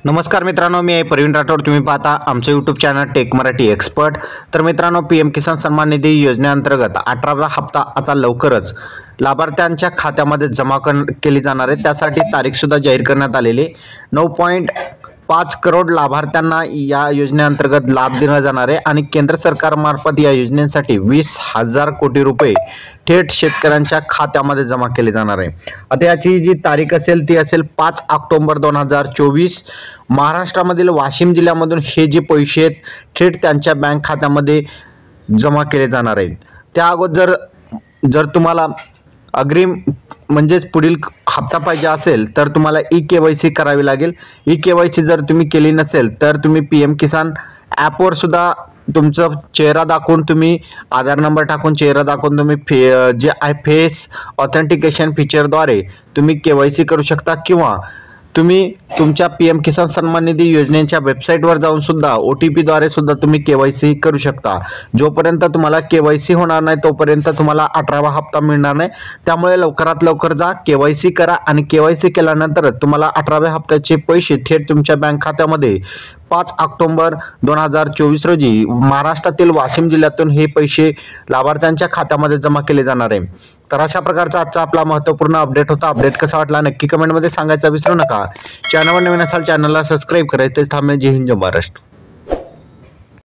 नमस्कार मित्रांनो, मी आहे प्रवीण राठोड. तुम्ही पाहता आमचं YouTube channel tech Marathi expert. तर मित्रांनो, पीएम किसान सन्मान निधी योजनेअंतर्गत 18वा हप्ता आता लवकरच लाभार्थ्यांच्या खात्यामध्ये जमा केली जाणार आहे. त्यासाठी तारीख सुद्धा जाहीर करण्यात आलेली. 9.5 करोड लाभार्थ्यांना या योजनेअंतर्गत लाभ दिला जाणार आहे आणि केंद्र सरकारमार्फत या योजनेसाठी 20,000 कोटी रुपये थेट शेतकऱ्यांच्या खात्यामध्ये जमा केले जाणार आहे. आता याची जी तारीख असेल ती असेल 5 ऑक्टोबर 2024. महाराष्ट्रामधील वाशिम जिल्ह्यामधून हे जे पैसे आहेत थेट त्यांच्या बँक खात्यामध्ये जमा केले जाणार आहेत. त्या अगोदर जर तुम्हाला अग्रिम म्हणजेच पुढील हप्ता पाहिजे असेल तर तुम्हाला ई-केवायसी करावी लागेल. ई-केवायसी जर तुम्ही केली नसेल तर तुम्ही पीएम किसान ॲपवर सुद्धा तुमचा चेहरा दाखवून तुम्ही आधार नंबर टाकून चेहरा दाखवून तुम्ही जे आहे फेस ऑथेंटिकेशन फीचरद्वारे तुम्ही केवायसी करू शकता किंवा तुम्ही तुमच्या पीएम किसान सन्मान निधी योजनेच्या वेबसाईटवर जाऊन सुद्धा OTP द्वारे सुद्धा तुम्ही केवायसी करू शकता. जोपर्यंत तुम्हाला केवायसी होणार नाही तोपर्यंत तुम्हाला 18वा हप्ता मिळणार नाही. त्यामुळे लवकरात लवकर जा, केवायसी करा आणि केवायसी केल्यानंतर तुम्हाला 18व्या हप्त्याचे पैसे थेट तुमच्या बँक खात्यामध्ये 5 ऑक्टोबर 2024 रोजी महाराष्ट्रातील वाशिम जिल्ह्यातून हे पैसे लाभार्थ्यांच्या खात्यामध्ये जमा केले जाणार आहे. तर अशा प्रकारचा आजचा आपला महत्त्वपूर्ण अपडेट होता. अपडेट कसा वाटला नक्की कमेंटमध्ये सांगायचं विसरू नका. चॅनलवर नवीन असाल चॅनलला सबस्क्राईब करायचं थांबेल. जय हिंद, जय महाराष्ट्र.